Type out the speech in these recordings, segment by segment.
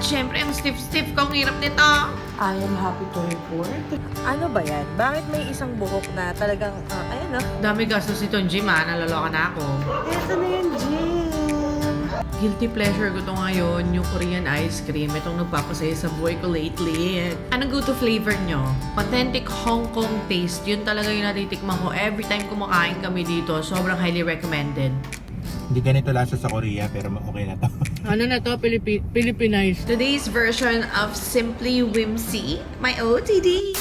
At syempre, ang stiff-stiff ko, ang hirap nito. I am happy to report. Ano ba yan? Bakit may isang buhok na talagang, ayan na. Dami gastos itong gym naloloka na ako. Ito na yung gym. Guilty pleasure ko to ngayon, yung Korean ice cream. Itong nagpapasaya sa buhay ko lately. Anong go-to flavor nyo? Authentic Hong Kong taste. Yun talaga yung natitikman ko every time kumakain kami dito. Sobrang highly recommended. Hindi ganito lasa sa Korea, pero okay na to. Ano na to? Philippinized. Today's version of Simply Whimsy, my OTD.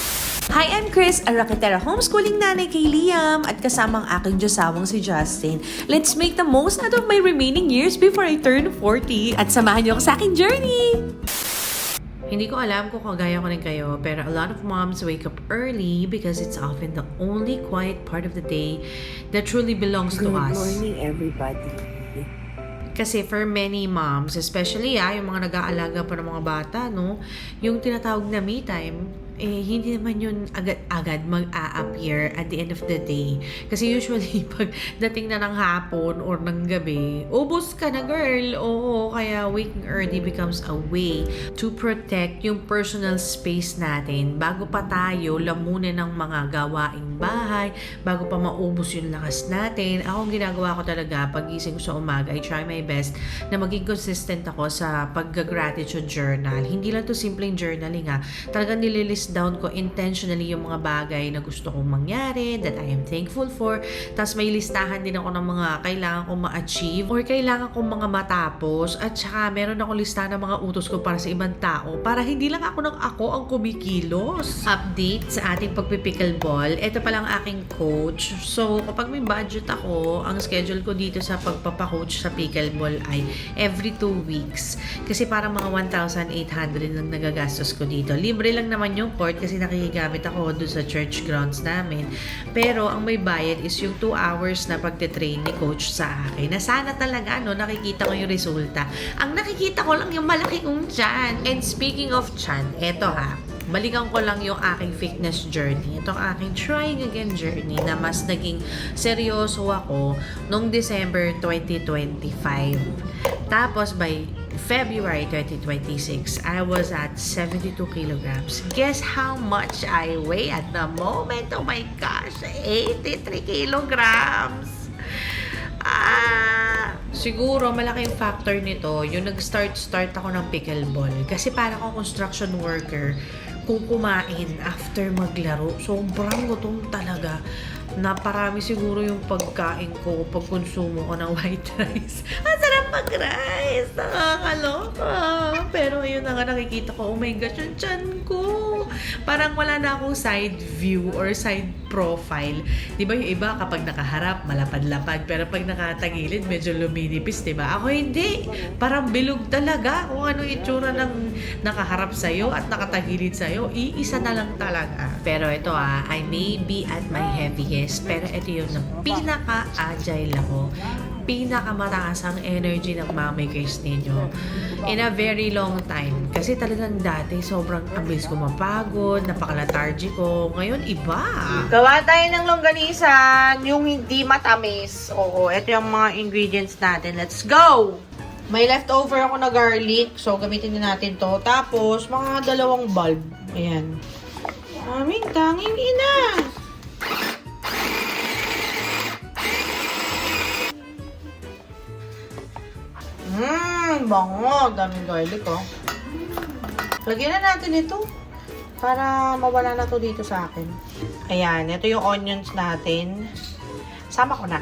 Hi, I'm Chris, a Rakitera homeschooling nanay kay Liam at kasama ang aking Diyosawang si Justin. Let's make the most out of my remaining years before I turn 40 at samahan niyo ako sa aking journey! Hindi ko alam kung kagaya ko rin kayo, pero a lot of moms wake up early because it's often the only quiet part of the day that truly belongs to us. Good morning, everybody. Kasi for many moms, especially yung mga nag-aalaga pa ng mga bata, no, yung tinatawag na me time, hindi naman yun agad-agad mag-a-appear at the end of the day. Kasi usually, pag dating na ng hapon or ng gabi, ubos ka na, girl. Oo, kaya waking early becomes a way to protect yung personal space natin bago pa tayo lamunin ng mga gawaing bahay, bago pa maubos yung lakas natin. Ako, ang ginagawa ko talaga, pagising ko sa umaga, I try my best na maging consistent ako sa pag-gratitude journal. Hindi lang to simpleng journaling Talagang nililist down ko intentionally yung mga bagay na gusto kong mangyari, that I am thankful for. Tapos may listahan din ako ng mga kailangan kong ma-achieve or kailangan kong mga matapos. At saka meron akong listahan ng mga utos ko para sa ibang tao para hindi lang ako ang kumikilos. Update sa ating pagpipickleball. Ito palang aking coach. So, kapag may budget ako, ang schedule ko dito sa pagpapakoach sa pickleball ay every 2 weeks. Kasi parang mga 1,800 ang nagagastos ko dito. Libre lang naman yung court kasi nakikigamit ako doon sa church grounds namin. Pero ang may bayad is yung 2 hours na pagte-train ni coach sa akin. Na sana talaga, nakikita ko yung resulta. Ang nakikita ko lang yung malaki kong tiyan. And speaking of tiyan, eto balikan ko lang yung aking fitness journey. Ito ang aking trying again journey na mas naging seryoso ako noong December 2025. Tapos by February 2026, I was at 72 kilograms. Guess how much I weigh at the moment? Oh my gosh, 83 kilograms! Siguro malaking factor nito yung nag-start ako ng pickleball. Kasi parang akong construction worker, kung kumain after maglaro, sobrang gutom talaga. Naparami siguro yung pagkain ko, pagkonsumo ko ng white rice. Ang sarap mag-rice! Nakakaloka! Pero ayun na nga, nakikita ko, oh my gosh, yung tiyan ko! Parang wala na akong side view or side profile. Di ba yung iba kapag nakaharap, malapad-lapad. Pero pag nakatagilid, medyo luminipis, di ba? Ako hindi. Parang bilog talaga kung ano itsura ng nakaharap sa'yo at nakatagilid sa'yo. Iisa na lang talaga. Pero ito I may be at my heaviest, pero ito yung pinaka-agile ako. Pinakamataas ang energy ng mamakers ninyo in a very long time. Kasi talagang dati sobrang abilis ko mapagod, napaka-lethargic ko. Ngayon iba. Gawa tayo ng longganisan, yung hindi matamis. Oo, ito yung mga ingredients natin. Let's go! May leftover ako na garlic, so gamitin din natin to. Tapos, mga 2 bulb. Ayan. Aming tanging ina! Bango. Daming garlic, Lagyan na natin ito para mawala na to dito sa akin. Ayan, ito yung onions natin. Sama ko na.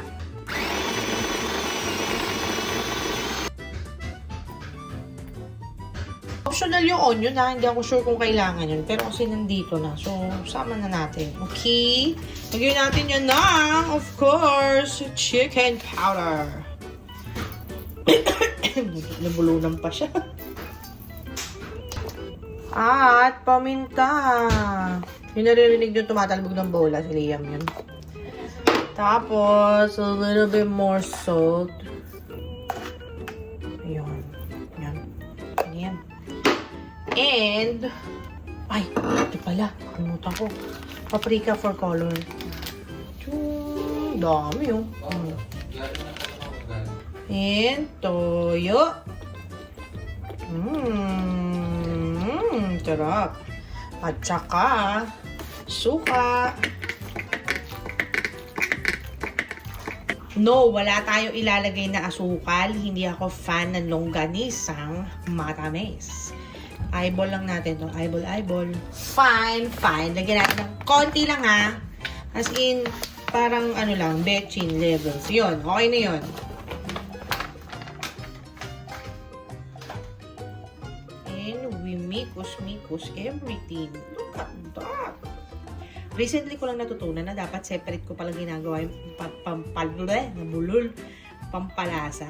Optional yung onion hindi ako sure kung kailangan yun. Pero kasi nandito na. So, sama na natin. Okay. Lagyan natin yun of course, chicken powder. Nabulunan pa siya. At paminta. Yung naririnig yung tumatalbog ng bola. Si Liam yun. Tapos, a little bit more salt. Ayun. Yan. Yan. And, ay, ito pala. Kalimutan ko. Paprika for color. Dami And, toyo. Sarap. At saka, suka. No, wala tayong ilalagay na asukal. Hindi ako fan ng longganisang matamis. Eyeball lang natin to. Eyeball. Fine. Lagyan natin ng konti lang ha. As in, parang ano lang, betchin levels. Yun, okay na yun. And we mikos everything. Look at that. Recently ko lang natutunan na dapat separate ko pala ginagawa yung pampalasa.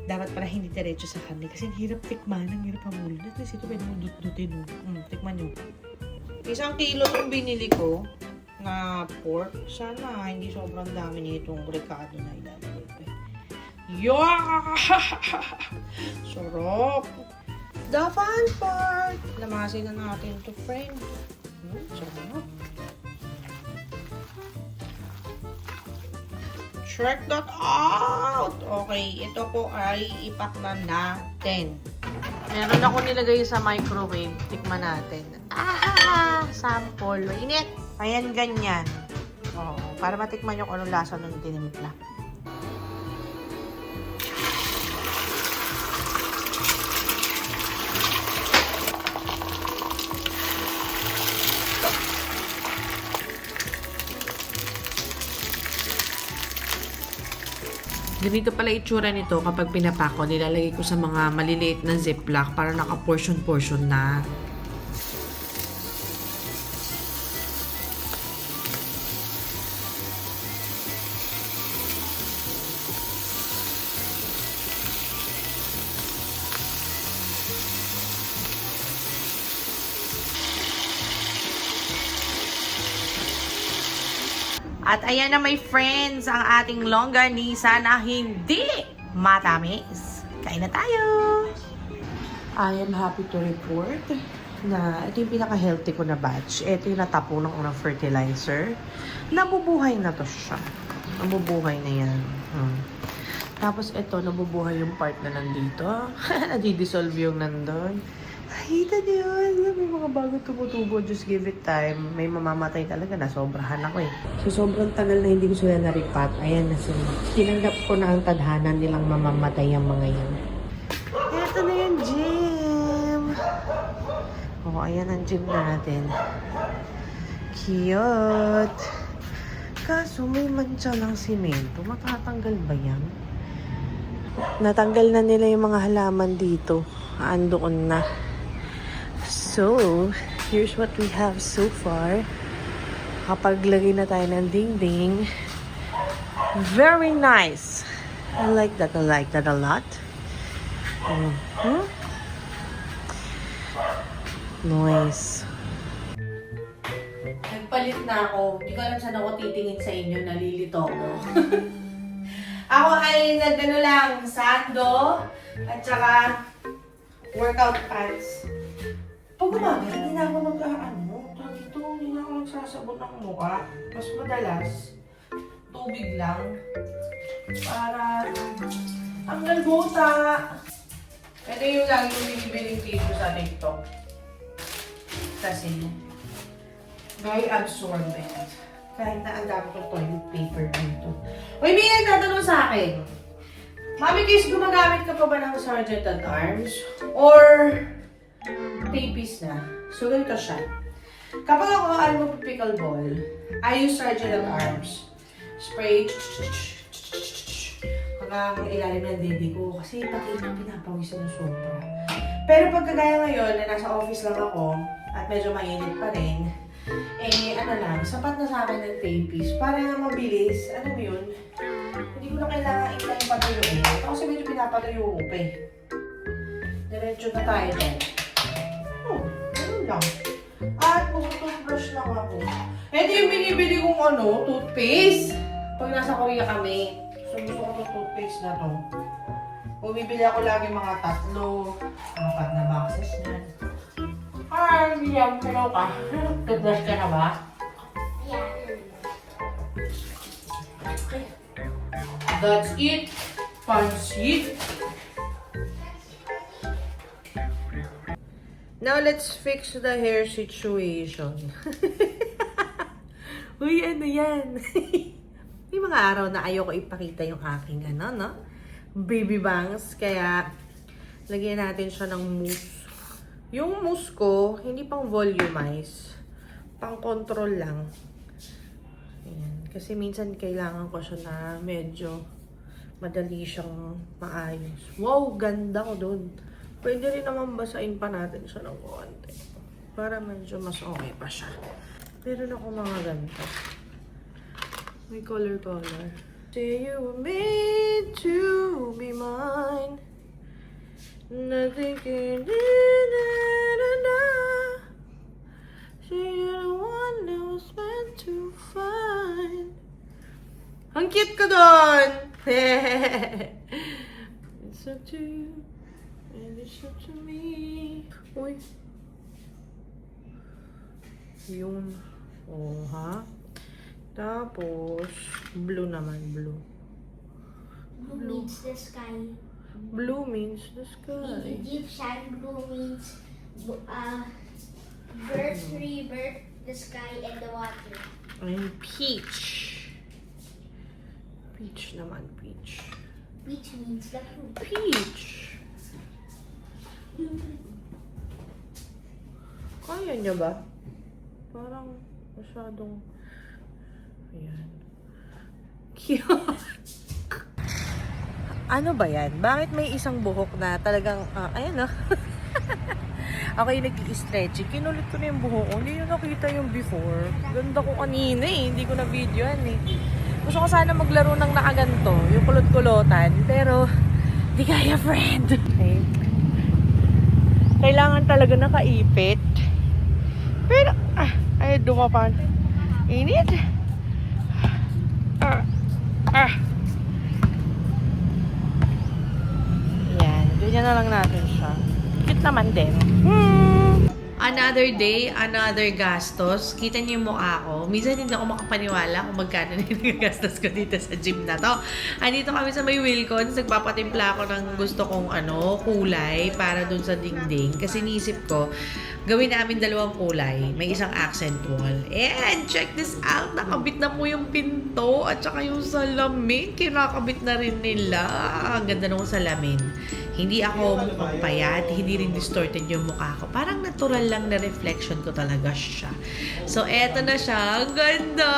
Dapat pala hindi diretso sa karne kasi ang hirap tikman, ang hirap hamulin. At least ito pwede mo dut-dutin. Tikman nyo. 1 kilo yung binili ko na pork. Sana hindi sobrang dami nitong ricado na ilalagay ko. Yeah! Sarap! The fun part! Lamasin na natin to, friend. Sarap. Check that out! Okay, ito po ay ipakman natin. Meron ako nilagay sa microwave. Tikman natin. Sample. Mainit. Ayan, ganyan. Oo, para matikman yung anong lasa ng tinimpla. Ganito pala itsura nito kapag pinapako. Nilalagay ko sa mga maliliit na ziplock para naka-portion-portion na. At ayan na my friends, ang ating longganisa na hindi matamis. Kain na tayo! I am happy to report na ito yung pinaka-healthy ko na batch. Ito yung natapo ng unang fertilizer. Nabubuhay na to siya. Nabubuhay na yan. Tapos ito, nabubuhay yung part na nandito. Nadidissolve yung nandun. Nakita niyo yun. May mga bago tumutubo. Just give it time. May mamamatay talaga na. Sobrahan ako eh. So, sobrang tagal na hindi ko sila naripat. Ayan na sila. Tinanggap ko na ang tadhana nilang mamamatay ang mga yan. Ito na yung gym. Oh, ayan ang gym natin. Cute. Kaso may mancha ng simento. Matatanggal ba yan? Natanggal na nila yung mga halaman dito. Andoon na. So, here's what we have so far. Kapag lagay na tayo ng ding-ding. Very nice. I like that a lot. Nice. Nagpalit na ako. Hindi ko alam saan ako titingin sa inyo. Nalilito ako. Ako ay nagano lang, sando at saka workout pants. Pag umaga, hindi na ako hindi na ako nagsasabon ng mukha. Mas madalas, tubig lang. Para ang galgota. Ito yung lagi yung binibiling tissue sa TikTok. Kasi, very absorbent. Kahit na ang dami kong toilet paper dito. Uy, may nagtatanong sa akin. Mami, Kiss, gumagamit ka pa ba ng Sergeant at Arms? Or tapis na? So, ganito siya. Kapag ako magpipickleball, I use Sergeant at Arms. Spray, hanggang ilalim ng dede ko. Kasi pati yung pinapawisan ng sobra. Pero pagkagaya ngayon, na nasa office lang ako, at medyo mainit pa rin, sapat na sa akin ng tapis para nga mabilis, alam mo yun, hindi ko na kailangan yung patuyuin. Ito kasi medyo pinapatuyo ko pa eh. Diretso na tayo doon. Ganun lang. At mag-toothbrush lang ako. Ito yung binibili kong toothpaste. Pag nasa Korea kami, gusto ko itong toothpaste na to. Bumibili ako lagi mga 3, 4 na boxes niyan. Hi, Liam. Hello ka. Toothbrush ka na ba? Yeah. Okay. That's it. Pansit. Now, let's fix the hair situation. Uy, ano yan? May mga araw na ayoko ipakita yung aking baby bangs. Kaya, lagyan natin siya ng mousse. Yung mousse ko, hindi pang volumize. Pang control lang. Ayan. Kasi minsan kailangan ko siya na medyo madali siyang maayos. Wow, ganda ko dun. Pwede rin naman basain pa natin siya ng konti. Para medyo mas okay pa siya. Meron ako mga ganito. May color. Say you were made to be mine. Nothing can na. Say you're the one that was meant to find. Ang cute ko doon! It's up to you. And it's up to me. Uy. Yung. Oh, ha? Tapos, blue naman, blue. Blue means the sky. Blue means the sky. Deep shine blue means birth, rebirth, the sky, and the water. And peach. Peach naman, peach. Peach means the fruit. Peach. Kaya niya ba? Parang masyadong... Ayan. Cute. Ano ba yan? Bakit may isang buhok na talagang... ayan ako yung nag-i-stretching. Kinulit ko na yung buhok ko. Hindi nyo nakita yung before. Ganda ko kanina eh. Hindi ko na videoan eh. Gusto ko sana maglaro ng nakaganto. Yung kulot-kulotan. Pero, di kaya friend. Okay. Kailangan talaga nakaipit. Pero, ay, dumapan. Init. Yan, ganyan na lang natin siya. Cute naman din. Another day, another gastos. Kita niyo yung mukha ko. Minsan hindi ako makapaniwala kung magkano na yung nagagastos ko dito sa gym na to. Andito kami sa may Wilcons. Nagpapatimpla ako ng gusto kong kulay para dun sa dingding. Kasi niisip ko, gawin namin dalawang kulay. May isang accent wall. And check this out. Nakabit na po yung pinto at saka yung salamin. Kinakabit na rin nila. Ang ganda ng salamin. Hindi ako mukhang payat, hindi rin distorted yung mukha ko. Parang natural lang na reflection ko talaga siya. So, eto na siya. Ang ganda!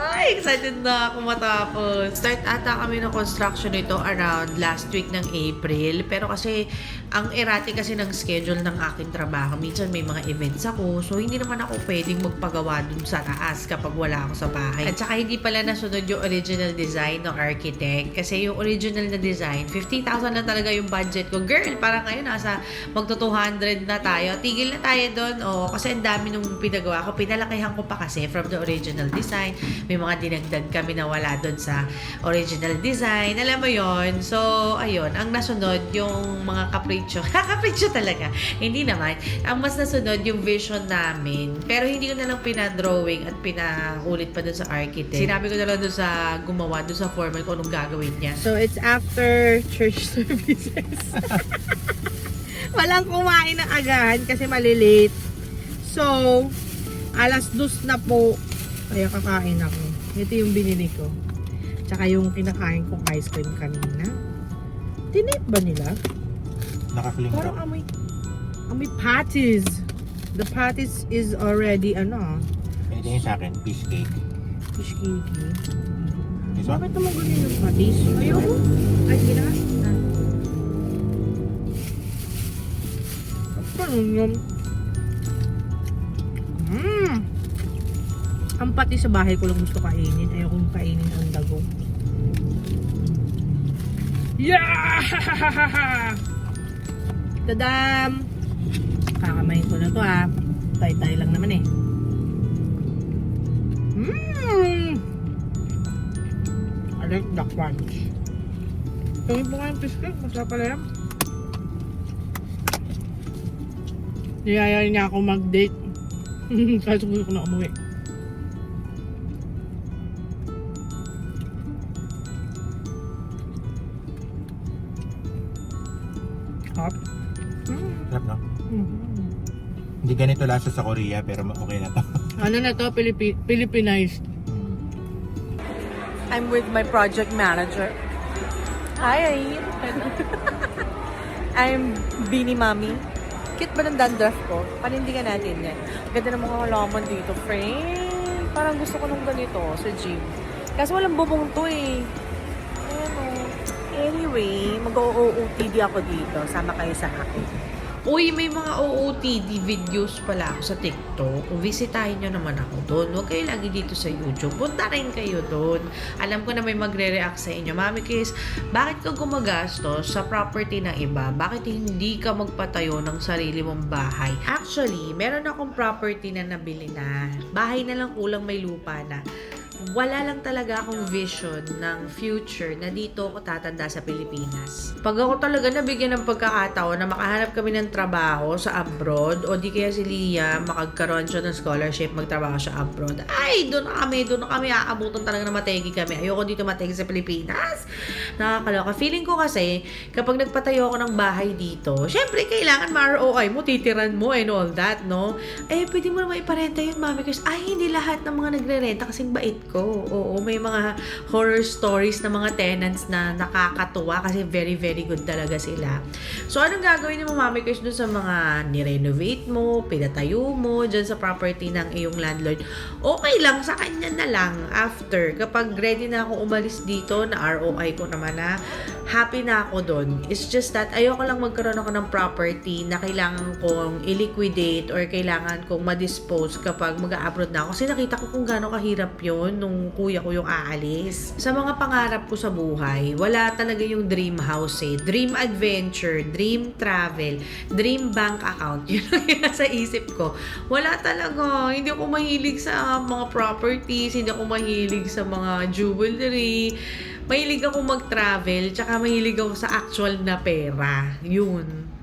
Ay, excited na ako matapos. Start ata kami ng construction nito around last week ng April. Pero kasi, ang erratic kasi ng schedule ng aking trabaho. Minsan may mga events ako. So, hindi naman ako pwedeng magpagawa dun sa taas kapag wala ako sa bahay. At saka, hindi pala nasunod yung original design ng architect. Kasi yung original na design, 50,000 na talaga yung budget ko. Girl, parang ngayon nasa magto 200 na tayo. Tigil na tayo doon. Kasi ang dami nung pinagawa ko. Pinalakihan ko pa kasi from the original design. May mga dinagdag kami na wala doon sa original design. Alam mo yon. So, ayun. Ang nasunod yung mga kapritsyo. Kapritsyo talaga. Hindi naman. Ang mas nasunod yung vision namin. Pero hindi ko na lang pinadrawing at pinakulit pa doon sa architect. Sinabi ko na lang doon sa gumawa, doon sa foreman kung anong gagawin niya. So, it's after church services. Walang kumain ng agahan kasi malilate. So, alas 2 na po. Kaya kakain ako. Ito yung binili ko. Tsaka yung kinakain kong ice cream kanina. Tinip ba nila? Naka-fling Parang amoy patties. The patties is already Pwede yun sa akin, fish cake. fish cake. This one? Bakit naman ganyan yung patties? Ayoko. Ay, gina. Yun. Ang pati sa bahay ko lang gusto kainin. Ayokong kainin ang dago. Yeah! Tadam! Kakamain ko na to Tay-tay lang naman eh. I like the crunch. Tungin po nga yung fish cake. Masarap pala yan. Niyaya niya ako mag-date. Kasi gusto ko na umuwi. Hot? Sarap, no? Mm-hmm. Hindi ganito lasa sa Korea, pero okay na to. Ano na to? Philippinized. I'm with my project manager. Hi, I'm Beanie Mommy. Cute ba ng dandruff ko? Panindigan natin yan. Ganda ng mga halaman dito, friend. Parang gusto ko nung ganito sa gym. Kasi walang bubong to eh. Ayan o. Anyway, mag-OOTD ako dito. Sama kayo sa akin. Uy, may mga OOTD videos pala ako sa TikTok. Visitahin nyo naman ako doon. Huwag kayo lagi dito sa YouTube. Punta rin kayo doon. Alam ko na may magre-react sa inyo. Mami Kiss, bakit ka gumagastos sa property ng iba? Bakit hindi ka magpatayo ng sarili mong bahay? Actually, meron akong property na nabili na. Bahay na lang, kulang may lupa na. Wala lang talaga akong vision ng future na dito ako tatanda sa Pilipinas. Pag ako talaga nabigyan ng pagkakataon na makahanap kami ng trabaho sa abroad o di kaya si Leah makagkaroon siya ng scholarship magtrabaho siya abroad, ay doon na kami aabutan talaga na mategi kami. Ayoko dito mategi sa Pilipinas. Nakakaloka. Feeling ko kasi kapag nagpatayo ako ng bahay dito, syempre kailangan ma-ROI mo, titiran mo and all that, no? Eh, pwede mo naman iparenta yun, mami, kasi ay, hindi lahat ng mga nagre-renta kasing bait ko. Oo, may mga horror stories na mga tenants na nakakatuwa kasi very, very good talaga sila. So, anong gagawin mo, mami, kasi dun sa mga nirenovate mo, pinatayo mo, dyan sa property ng iyong landlord? Okay lang, sa kanya na lang after. Kapag ready na ako umalis dito, na ROI ko naman na, happy na ako dun. It's just that, ayoko lang magkaroon ako ng property na kailangan kong i-liquidate or kailangan kong ma-dispose kapag mag-a-abroad na ako. Kasi nakita ko kung gaano kahirap yun nung kuya ko yung aalis. Sa mga pangarap ko sa buhay, wala talaga yung dream house eh. Dream adventure, dream travel, dream bank account. Yun ang nasa isip ko. Wala talaga. Hindi ako mahilig sa mga properties, hindi ako mahilig sa mga jewelry. Mahilig ako mag-travel, tsaka mahilig ako sa actual na pera. Yun.